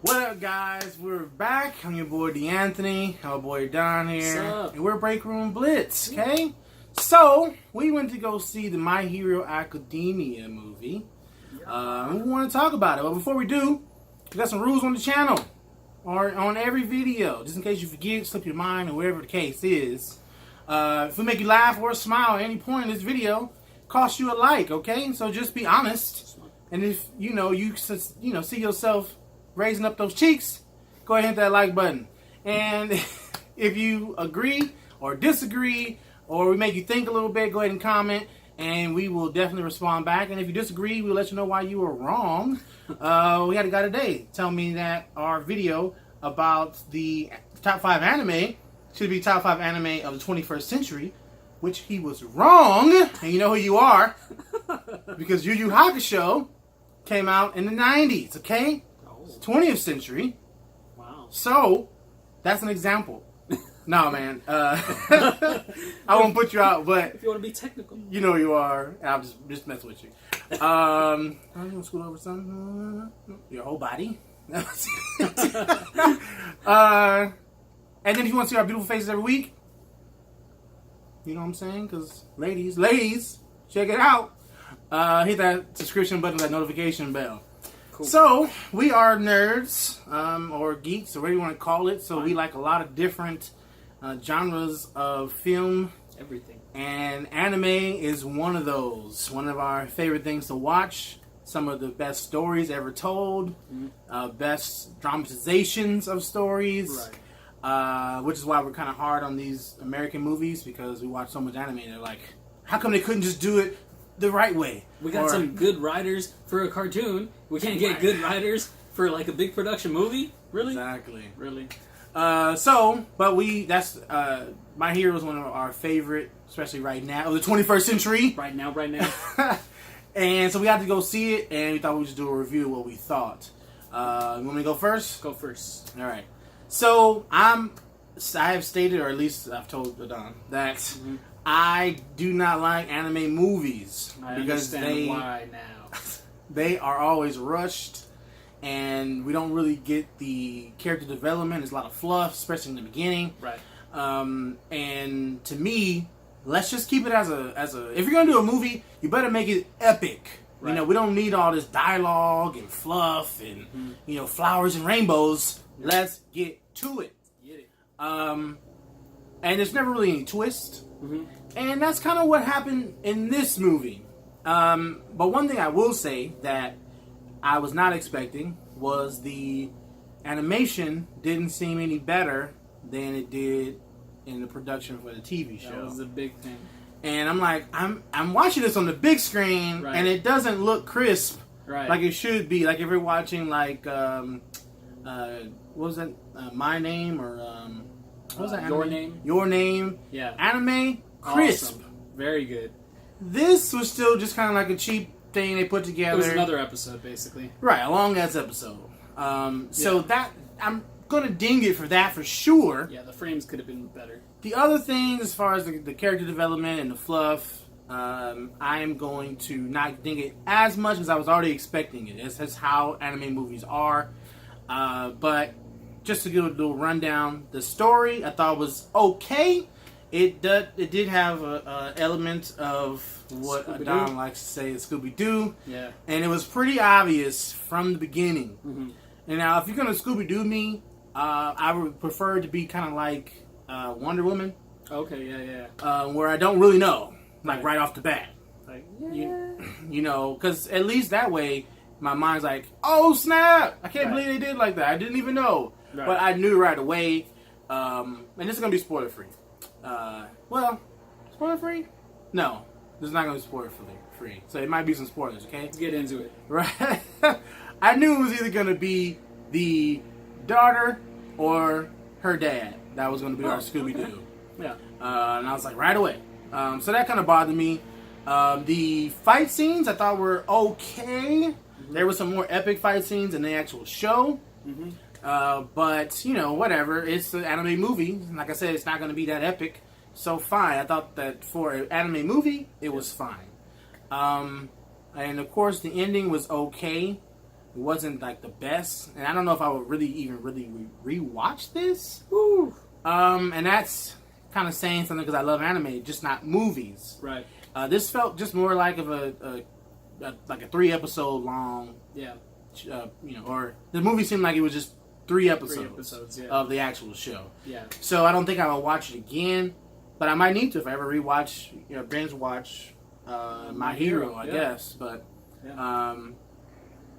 What up, guys? We're back. I'm your boy D'Anthony. Our boy Don here. What's up? And we're Break Room Blitz, okay? So, we went to go see the My Hero Academia movie. We want to talk about it. But before we do, we got some rules on the channel. Or on every video. Just in case you forget, slip your mind, or whatever the case is. If we make you laugh or smile at any point in this video, cost you a like, okay? So just be honest. And if, you see yourself raising up those cheeks, go ahead and hit that like button. And if you agree or disagree, or we make you think a little bit, go ahead and comment, and we will definitely respond back. And if you disagree, we'll let you know why you were wrong. We had a guy today tell me that our video about the top 5 anime should be top 5 anime of the 21st century, which he was wrong. And you know who you are, because Yu Yu Hakusho came out in the 90s, okay? 20th century. Wow. So, that's an example. No, man. I won't put you out, but If you want to be technical. you know who you are. I'll just mess with you. I'm going to scoot over some. Your whole body. And then if you want to see our beautiful faces every week, you know what I'm saying? Because ladies, check it out. Hit that subscription button, that notification bell. Cool. So, we are nerds, or geeks, or whatever you want to call it. So, we Fine. like a lot of different genres of film, Everything. and anime is one of those. One of our favorite things to watch. Some of the best stories ever told. Best dramatizations of stories. Right. Which is why we're kind of hard on these American movies, because we watch so much anime and they're like, how come they couldn't just do it the right way? We got some good writers for a cartoon. We can't get good writers for like a big production movie? Really? Exactly. Really? But that's My Hero is one of our favorite, especially right now, of the 21st century. Right now. And so we had to go see it, and we thought we'd just do a review of what we thought. You want me to go first? Go first. All right. So I have stated, or at least I've told Don, that I do not like anime movies I because understand why now. they are always rushed, and we don't really get the character development. There's a lot of fluff, especially in the beginning. Right. And to me, let's just keep it as a. If you're gonna do a movie, you better make it epic. Right. We don't need all this dialogue and fluff and flowers and rainbows. Let's get to it. Get it. And there's never really any twist. Mm-hmm. And that's kind of what happened in this movie. But one thing I will say that I was not expecting was the animation didn't seem any better than it did in the production for the TV show. That was a big thing. And I'm like, I'm watching this on the big screen, Right. and it doesn't look crisp Right. like it should be. Like if you're watching what was that? My Name, or what was that? Your anime? Name? Your Name. Yeah. Anime, crisp. Awesome. Very good. This was still just kind of like a cheap thing they put together. It was another episode, basically. Right, a long ass episode. So that I'm gonna ding it for that for sure. Yeah, the frames could have been better. The other things, as far as the character development and the fluff, I am going to not ding it as much as I was already expecting it. That's how anime movies are. But just to give a little rundown, the story I thought was okay. It did have a element of what Scooby-Doo. Don likes to say is Scooby-Doo. Yeah. And it was pretty obvious from the beginning. Mm-hmm. And now, if you're going to Scooby-Doo me, I would prefer it to be kind of like Wonder Woman, Okay, yeah. where I don't really know, like right off the bat. Like, Because at least that way, my mind's like, oh snap! I can't Right. believe they did like that. I didn't even know. Right. But I knew right away. And this is going to be spoiler-free. Spoiler-free? No, this is not going to be spoiler-free. So it might be some spoilers, okay? Let's get into it. Right. I knew it was either going to be the daughter or her dad. That was going to be our Scooby-Doo. Okay. Yeah. And I was like, right away. So that kind of bothered me. The fight scenes I thought were okay. Mm-hmm. There were some more epic fight scenes in the actual show. Mm-hmm. But, whatever. It's an anime movie. Like I said, it's not going to be that epic. So fine. I thought that for an anime movie, it was fine. And of course, the ending was okay. It wasn't like the best, and I don't know if I would really rewatch this. Woo. And that's kind of saying something because I love anime, just not movies. Right. This felt just more like of like a 3-episode long. Yeah. Or the movie seemed like it was just 3 episodes, 3 episodes, yeah. of the actual show. Yeah. So I don't think I will watch it again, but I might need to if I ever rewatch, binge watch My Hero, I guess. But Yeah.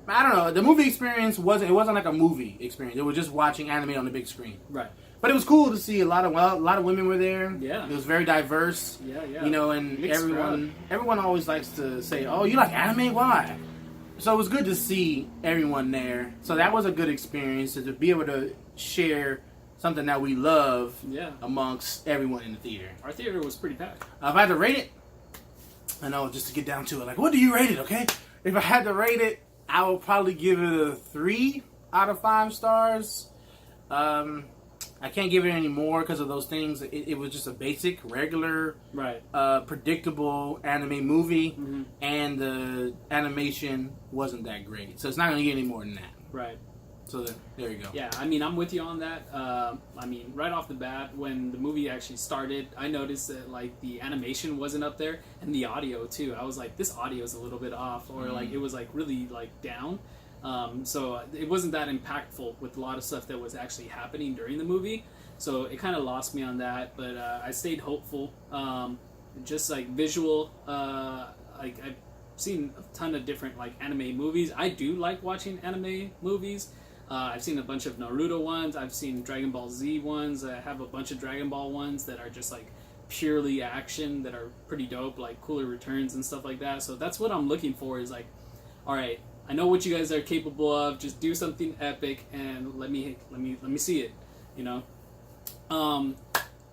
I don't know. The movie experience wasn't like a movie experience. It was just watching anime on the big screen. Right. But it was cool to see a lot of women were there. Yeah. It was very diverse. Yeah, yeah. And Mixed everyone always likes to say, "Oh, you like anime? Why?" So it was good to see everyone there. So that was a good experience to be able to share something that we love amongst everyone in the theater. Our theater was pretty packed. If I had to rate it, I know, just to get down to it, like, what do you rate it, okay? If I had to rate it, I would probably give it a 3 out of 5 stars. I can't give it any more because of those things. It was just a basic, regular, right, predictable anime movie, mm-hmm. and the animation wasn't that great. So it's not going to get any more than that. Right. So there you go. Yeah, I mean, I'm with you on that. I mean, right off the bat, when the movie actually started, I noticed that, like, the animation wasn't up there, and the audio, too. I was like, this audio is a little bit off, or, Mm-hmm. like, it was, like, really, like, down. So it wasn't that impactful with a lot of stuff that was actually happening during the movie. So it kind of lost me on that, but I stayed hopeful. Just, like, visual, like, I've seen a ton of different, like, anime movies. I do like watching anime movies. I've seen a bunch of Naruto ones. I've seen Dragon Ball Z ones. I have a bunch of Dragon Ball ones that are just like purely action that are pretty dope, like Cooler Returns and stuff like that. So that's what I'm looking for. Is like, all right, I know what you guys are capable of. Just do something epic and let me see it. You know.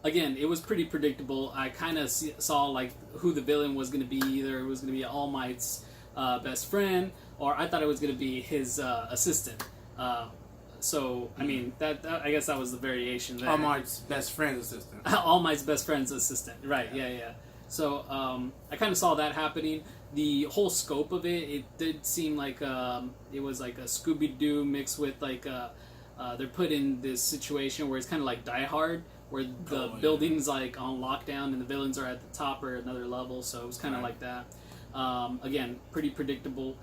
Again, it was pretty predictable. I kind of saw like who the villain was going to be. Either it was going to be All Might's best friend, or I thought it was going to be his assistant. So I mean that I guess that was the variation there. All Might's best friend's assistant. All Might's best friend's assistant. Right. Yeah. So I kind of saw that happening. The whole scope of it did seem like it was like a Scooby-Doo mixed with like they're put in this situation where it's kind of like Die Hard, where the building's like on lockdown and the villains are at the top or another level. So it was kind of like that. Again, pretty predictable.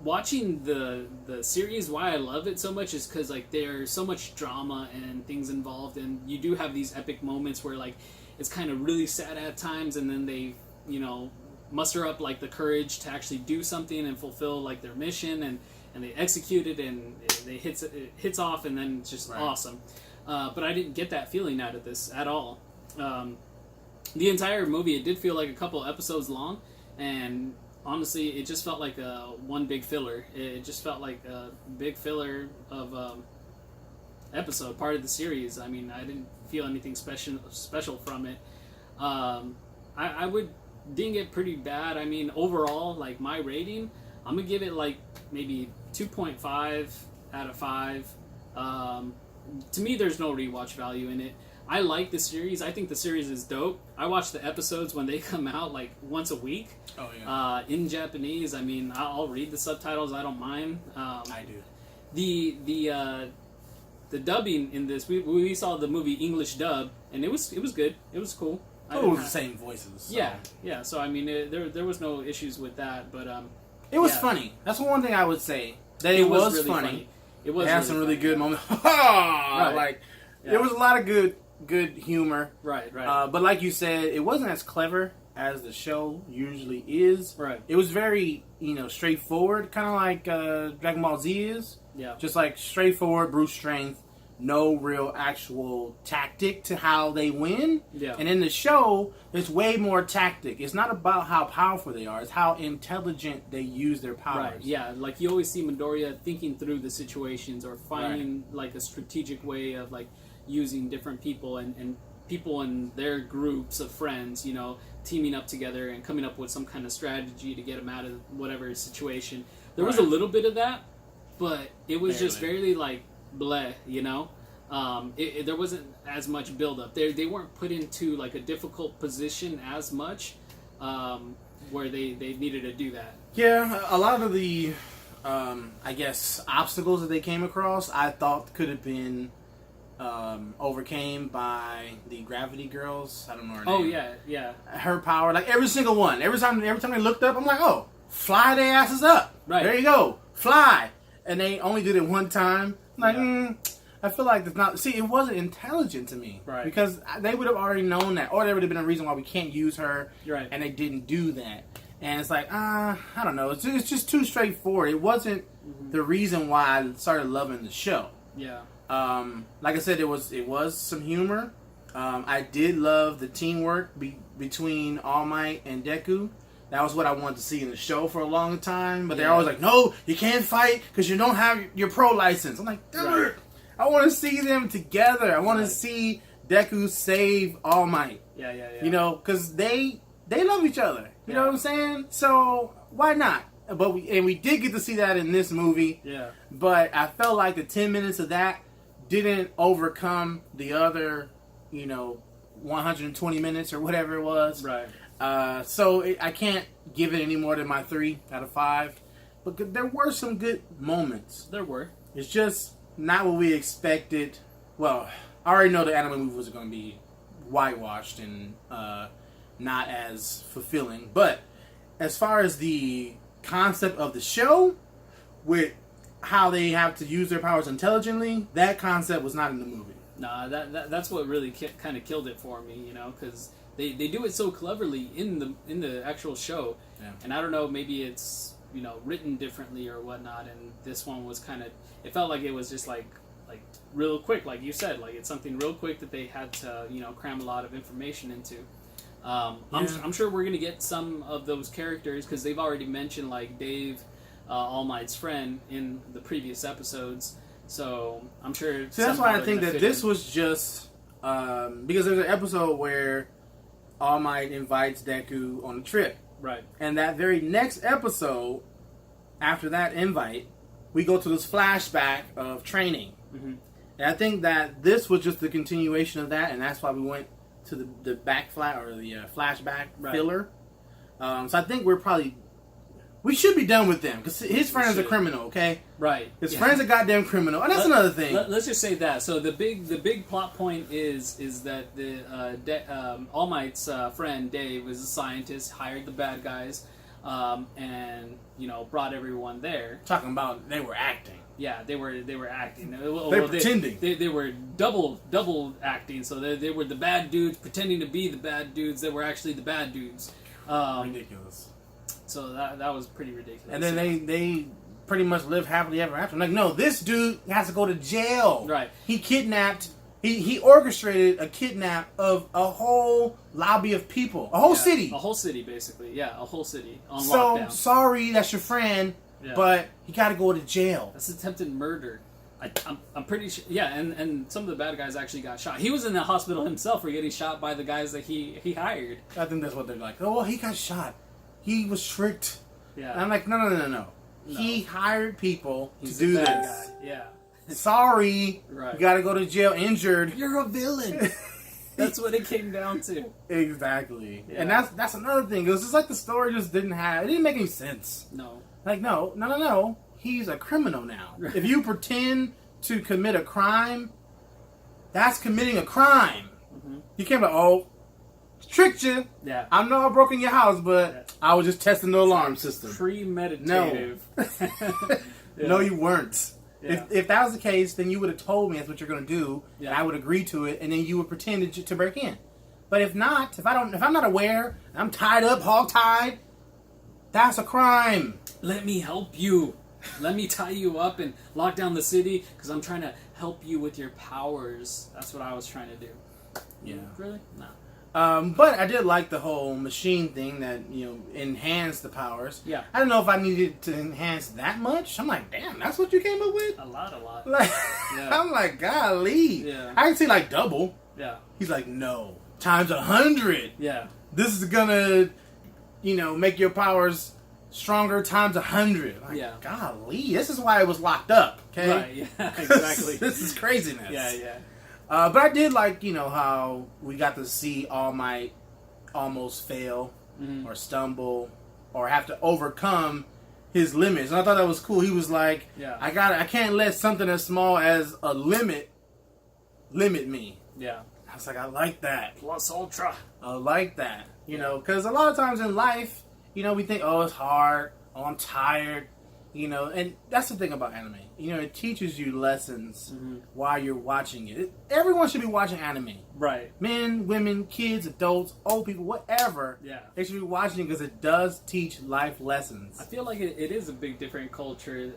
Watching the series, why I love it so much is because like there's so much drama and things involved, and you do have these epic moments where like it's kind of really sad at times, and then they muster up like the courage to actually do something and fulfill like their mission, and they execute it, and it hits off, and then it's just awesome. But I didn't get that feeling out of this at all. The entire movie, it did feel like a couple episodes long, and honestly, it just felt like one big filler. It just felt like a big filler of episode, part of the series. I mean, I didn't feel anything special from it. I would ding it pretty bad. I mean, overall, like my rating, I'm gonna give it like maybe 2.5 out of 5. To me, there's no rewatch value in it. I like the series. I think the series is dope. I watch the episodes when they come out like once a week. Oh yeah. In Japanese. I mean, I'll read the subtitles. I don't mind. I do. The dubbing in this, we saw the movie English dub, and it was good. It was cool. It was the same voices. So. Yeah. So I mean, there was no issues with that, but it was funny. That's one thing I would say. That it was really funny. It was. It had some really good moments. Like there was a lot of good humor. Right. But like you said, it wasn't as clever as the show usually is. Right. It was very, straightforward, kind of like Dragon Ball Z is. Yeah. Just like straightforward brute strength, no real actual tactic to how they win. Yeah. And in the show, there's way more tactic. It's not about how powerful they are, it's how intelligent they use their powers. Right, yeah. Like you always see Midoriya thinking through the situations or finding like a strategic way of like using different people and people in their groups of friends, teaming up together and coming up with some kind of strategy to get them out of whatever situation. There was a little bit of that, but it was just very like bleh, there wasn't as much build-up. They weren't put into like a difficult position as much, where they needed to do that. Yeah, a lot of the I guess, obstacles that they came across, I thought could have been overcame by the Gravity Girls. I don't know her name. Oh yeah. Her power, like every single one. Every time they looked up, I'm like, oh, fly their asses up. Right. There you go, fly. And they only did it one time. I'm like, I feel like it's not. See, it wasn't intelligent to me. Right. Because they would have already known that, or there would have been a reason why we can't use her. Right. And they didn't do that. And it's like, I don't know. It's just too straightforward. It wasn't the reason why I started loving the show. Yeah. Like I said, it was some humor. I did love the teamwork between All Might and Deku. That was what I wanted to see in the show for a long time. But they're always like, no, you can't fight because you don't have your pro license. I'm like, damn it. I want to see them together. I want to see Deku save All Might. Yeah. You know, because they love each other. You know what I'm saying? So why not? But we did get to see that in this movie. Yeah. But I felt like the 10 minutes of that didn't overcome the other, 120 minutes or whatever it was. Right. So I can't give it any more than my 3 out of 5. But there were some good moments. There were. It's just not what we expected. Well, I already know the anime movie was going to be whitewashed and not as fulfilling. But as far as the concept of the show, with how they have to use their powers intelligently, that concept was not in the movie. Nah, that's what really kind of killed it for me, because they do it so cleverly in the actual show, and I don't know, maybe it's written differently or whatnot, and this one was kind of, it felt like it was just like real quick, like you said, like it's something real quick that they had to cram a lot of information into. I'm sure we're gonna get some of those characters because they've already mentioned like Dave, All Might's friend, in the previous episodes. So I'm sure. So that's why I think that this was just because there's an episode where All Might invites Deku on a trip, right? And that very next episode, after that invite, we go to this flashback of training, and I think that this was just the continuation of that, and that's why we went to the flashback filler. So I think we should be done with them because his friend is a criminal. Okay, right? His friend's a goddamn criminal, and that's another thing. Let's just say that. So the big plot point is that the All Might's friend Dave was a scientist, hired the bad guys, and brought everyone there. Talking about they were acting. Yeah, they were acting. They were pretending. They were double acting. So they were the bad dudes pretending to be the bad dudes that were actually the bad dudes. Ridiculous. So that was pretty ridiculous. And then they pretty much live happily ever after. Like, no, this dude has to go to jail. Right. He kidnapped. He orchestrated a kidnap of a whole lobby of people, a whole city. A whole city, basically. Yeah, a whole city on So lockdown. sorry, that's your friend. Yeah. But he got to go to jail. That's attempted murder. I'm pretty sure. Yeah, and some of the bad guys actually got shot. He was in the hospital himself for getting shot by the guys that he hired. I think that's what they're like. Oh, well, he got shot. He was tricked. Yeah. And I'm like, no. He hired people to do this. Guy. Yeah. Sorry. Right. You got to go to jail injured. You're a villain. That's what it came down to. Exactly. Yeah. And that's another thing. It was just like the story just didn't make any sense. No. Like, no. He's a criminal now. If you pretend to commit a crime, that's committing a crime. Mm-hmm. You can't be like, tricked you. Yeah. I know I broke in your house, but I was just testing the alarm system. Premeditative. No. No, you weren't. Yeah. If that was the case, then you would have told me that's what you're going to do, and I would agree to it, and then you would pretend to break in. But if not, if I'm not aware, I'm tied up, hog-tied, that's a crime. Let me help you. Let me tie you up and lock down the city because I'm trying to help you with your powers. That's what I was trying to do. Yeah. Really? No. But I did like the whole machine thing that, enhanced the powers. Yeah. I don't know if I needed to enhance that much. I'm like, damn, that's what you came up with? A lot. Like, yeah. I'm like, golly. Yeah. I can see, like, double. Yeah. He's like, no. Times 100. Yeah. This is gonna, make your powers stronger times 100. Like, yeah. Golly. This is why it was locked up, okay? Right, yeah, exactly. This is craziness. Yeah. But I did like, how we got to see All Might almost fail or stumble or have to overcome his limits. And I thought that was cool. He was like, Yeah. I can't let something as small as a limit me. Yeah. I was like, I like that. Plus ultra. I like that. You know, because a lot of times in life, you know, we think, oh, it's hard. Oh, I'm tired. You know, and that's the thing about anime. You know, it teaches you lessons while you're watching it. Everyone should be watching anime. Right. Men, women, kids, adults, old people, whatever. Yeah. They should be watching it because it does teach life lessons. I feel like it is a big different culture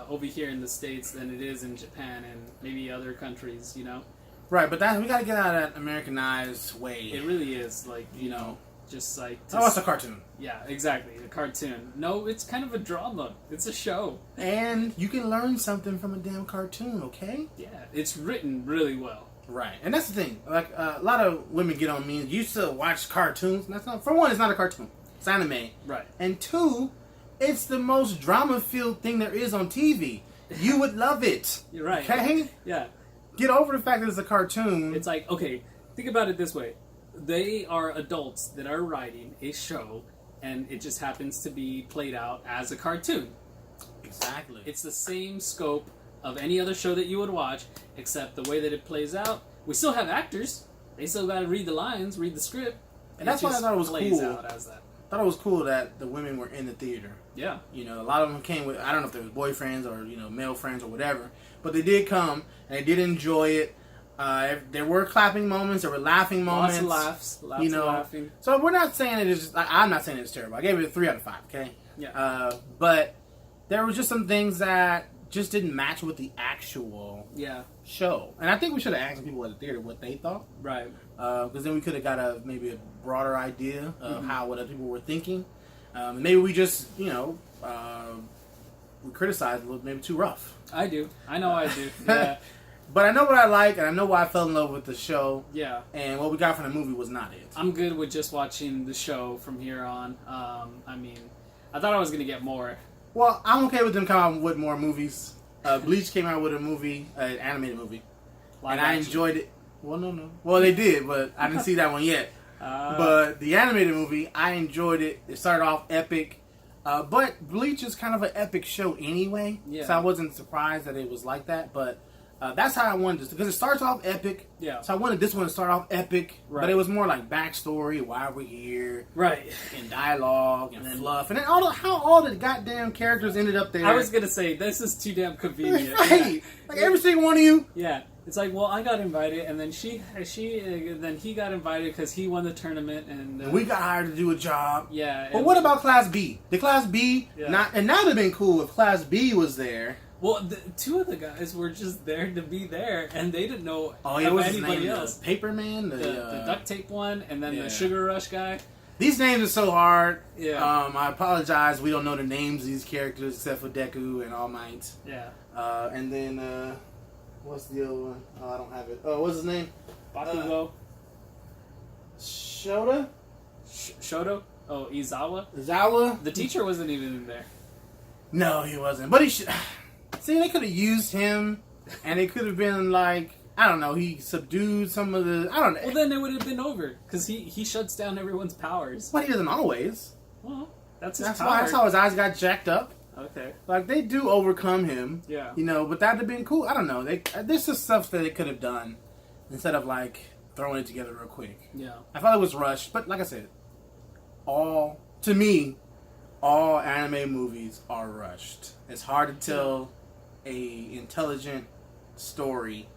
over here in the States than it is in Japan and maybe other countries, you know? Right, but we got to get out of that Americanized way. It really is, like, you know, just like... Oh, it's a cartoon. Yeah, exactly. A cartoon. No, it's kind of a drama. It's a show. And you can learn something from a damn cartoon, okay? Yeah, it's written really well. Right, and that's the thing. Like a lot of women get on me. You still watch cartoons? That's not. For one, it's not a cartoon. It's anime. Right. And two, it's the most drama-filled thing there is on TV. You would love it. You're right. Okay. Yeah. Get over the fact that it's a cartoon. It's like, okay, think about it this way. They are adults that are writing a show, and it just happens to be played out as a cartoon. Exactly. It's the same scope of any other show that you would watch, except the way that it plays out. We still have actors. They still got to read the lines, read the script. And that's why I thought it was plays cool. out as that. I thought it was cool that the women were in the theater. Yeah. You know, a lot of them came with, I don't know if they was boyfriends or, you know, male friends or whatever, but they did come and they did enjoy it. There were clapping moments, there were laughing moments. Lots of laughs, you know, of laughing. So we're not saying it is just, I'm not saying it's terrible. I gave it a 3 out of 5, okay? Yeah. But there was just some things that just didn't match with the actual show. And I think we should have asked people at the theater what they thought. Right. Because then we could have got maybe a broader idea of what other people were thinking. Maybe we just, you know, we criticized a little, maybe too rough. I do. I know I do. Yeah. But I know what I like, and I know why I fell in love with the show. Yeah. And what we got from the movie was not it. I'm good with just watching the show from here on. I mean, I thought I was going to get more. Well, I'm okay with them coming out with more movies. Bleach came out with a movie, an animated movie. Live and I action. enjoyed it. Well, no. Well, they did, but I didn't see that one yet. But the animated movie, I enjoyed it. It started off epic. But Bleach is kind of an epic show anyway. Yeah. So I wasn't surprised that it was like that. But that's how I wanted this. Because it starts off epic. Yeah. So I wanted this one to start off epic. Right. But it was more like backstory, why we're here. Right. And dialogue and fluff. And then how all the goddamn characters ended up there. I was going to say, this is too damn convenient. Right. Like every single one of you. Yeah. It's like, well, I got invited, and then then he got invited because he won the tournament, and We got hired to do a job. yeah. But what about Class B? The Class B, Yeah. that would have been cool if Class B was there. Well, two of the guys were just there to be there, and they didn't know Oh, yeah, of what's his anybody name? else. The Paperman? The duct tape one, and then yeah. the Sugar Rush guy. These names are so hard. Yeah. I apologize. We don't know the names of these characters except for Deku and All Might. Yeah. And then, what's the other one? Oh, I don't have it. Oh, what's his name? Bakugo. Shota? Shoto? Oh, Izawa? Zawa? The teacher wasn't even in there. No, he wasn't. But he should. See, they could have used him, and it could have been like, I don't know, he subdued some of the. I don't know. Well, then it would have been over, because he shuts down everyone's powers. But he doesn't always. Well, that's his That's power. why that's how his eyes got jacked up. Okay. Like they do overcome him. Yeah. You know, but that'd have been cool. I don't know. There's just stuff that they could have done instead of like throwing it together real quick. Yeah. I thought it was rushed, but like I said, to me, all anime movies are rushed. It's hard to tell a intelligent story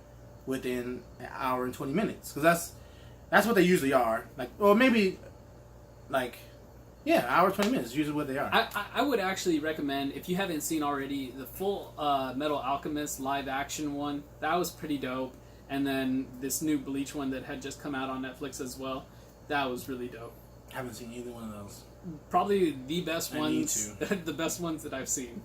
within an hour and 20 minutes because that's what they usually are. Like, or maybe like. Yeah, hour 20 minutes is usually what they are. I would actually recommend, if you haven't seen already, the full Metal Alchemist live action one. That was pretty dope. And then this new Bleach one that had just come out on Netflix as well. That was really dope. Haven't seen either one of those. Probably the best I ones. need to. The best ones that I've seen.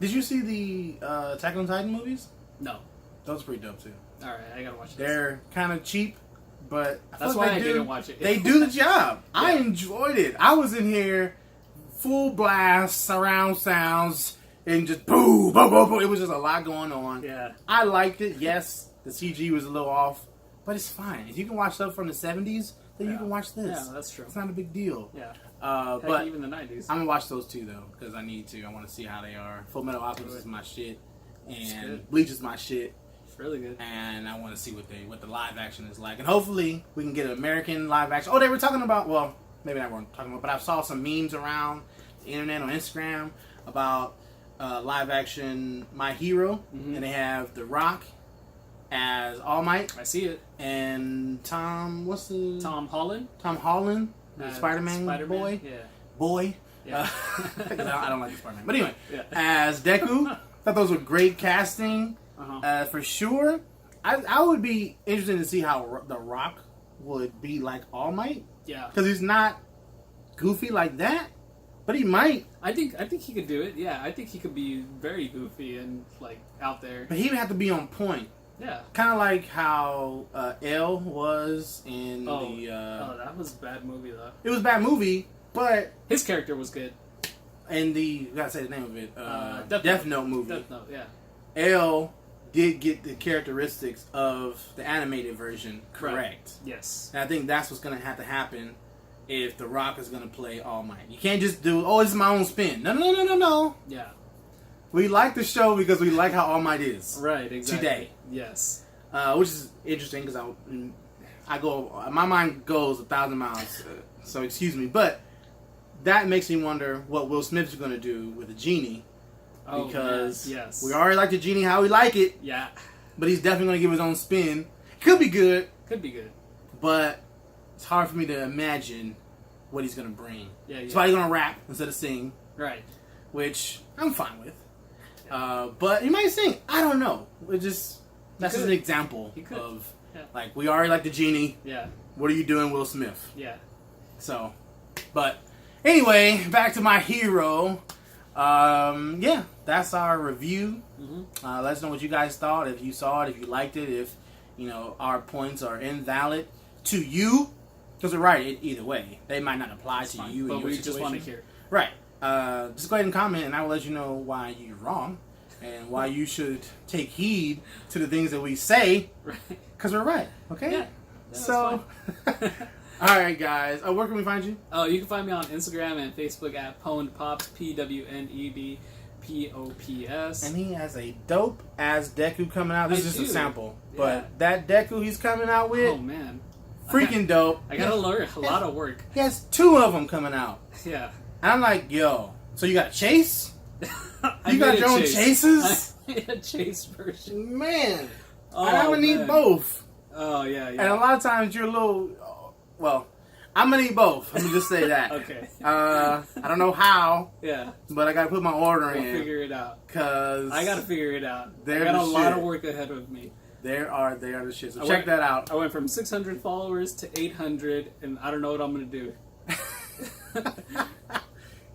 Did you see the Attack on Titan movies? No. Those are pretty dope too. Alright, I gotta watch this. They're kind of cheap, but That's why I didn't watch it. They do the job. Yeah. I enjoyed it. I was in here, full blast, surround sounds, and just boom, boom, boom, boom. It was just a lot going on. Yeah. I liked it. Yes, the CG was a little off, but it's fine. If you can watch stuff from the 70s, then you Yeah. can watch this. Yeah, that's true. It's not a big deal. Yeah. Heck, But even the 90s. I'm gonna watch those two though because I need to. I want to see how they are. Full Metal Alchemist is my shit, and good. Bleach is my shit. It's really good. And I want to see what the live action is like, and hopefully we can get an American live action. Oh, they were talking about, well, maybe not weren't talking about, but I saw some memes around the internet on Instagram about live action My Hero, and they have The Rock as All Might I see it. and Tom Holland. Tom Holland, the Spider-Man boy. Yeah. Boy. Yeah. 'Cause I don't like the Spider-Man. But anyway, Yeah. as Deku, thought those were great casting. For sure. I would be interested to see how The Rock would be like All Might. Yeah. Because he's not goofy like that, but he might. I think he could do it. Yeah, I think he could be very goofy and like out there. But he would have to be on point. Yeah. Kind of like how L was in the... that was a bad movie though. It was a bad movie, but His character was good. in the... You gotta say the name of it. Death Death Note movie. Death Note, yeah. L did get the characteristics of the animated version correct. Right. Yes. And I think that's what's going to have to happen if The Rock is going to play All Might. You can't just do, oh, it's my own spin. No. Yeah. We like the show because we like how All Might is. Right, exactly. Today. Yes. Which is interesting because I go, my mind goes 1,000 miles. So excuse me. But that makes me wonder what Will Smith is going to do with the genie. Oh, Because man. Yes. we already like the genie how we like it. Yeah. But he's definitely going to give his own spin. Could be good. Could be good. But it's hard for me to imagine what he's going to bring. Yeah. That's why he's going to rap instead of sing, Right. which I'm fine with. But he might sing. I don't know. That's just an example could. of, Yeah. like, we already like the genie. Yeah. What are you doing, Will Smith? Yeah. So, but anyway, back to My Hero. Yeah, that's our review. Let us know what you guys thought. If you saw it, if you liked it, if our points are invalid to you, because we're right either way. They might not apply to Fine. you. But in your we just want to situation. hear. Right. Just go ahead and comment, and I will let you know why you're wrong and why you should take heed to the things that we say, Right. because we're right. Okay. Yeah. So, all right, guys. Where can we find you? Oh, you can find me on Instagram and Facebook at PwnedPops, PWNEDPOPS. And he has a dope ass Deku coming out. This is just a sample, Yeah. but that Deku he's coming out with, Oh man, freaking dope. I gotta learn a lot of work. He has 2 of them coming out, Yeah. and I'm like, yo. So you got a chase? I You got made a your own chase. chases? I made a chase version. Man, Oh, I'm gonna need man. both. Oh yeah, And a yeah. lot of times you're a little. Well, I'm gonna need both. Let me just say that. Okay. I don't know how, Yeah. but I gotta put my order We'll in figure it out. because I gotta figure it out. I They're got a the lot shit. of work ahead of me. they are the shit. So I check went- that out. I went from 600 followers to 800, and I don't know what I'm gonna do.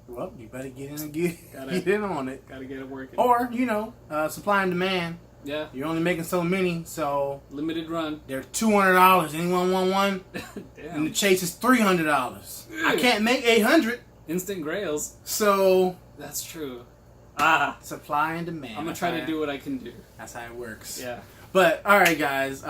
Well, you better get in and get Gotta- in on it. Gotta get it working. Or, supply and demand. Yeah. You're only making so many, so Limited run. they're $200. Anyone want one? And the Damn. chase is $300. I can't make 800, Instant grails. so That's true. Ah. supply and demand. I'm gonna try to do what I can do. That's how it works. Yeah. But, alright guys,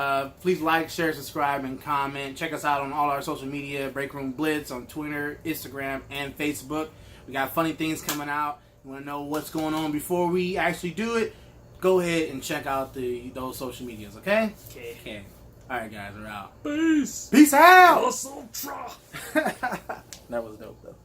please like, share, subscribe, and comment. Check us out on all our social media, Break Room Blitz on Twitter, Instagram, and Facebook. We got funny things coming out. You want to know what's going on before we actually do it? Go ahead and check out those social medias, okay? Okay. Alright guys, we're out. Peace. Peace out! Also try. That was dope though.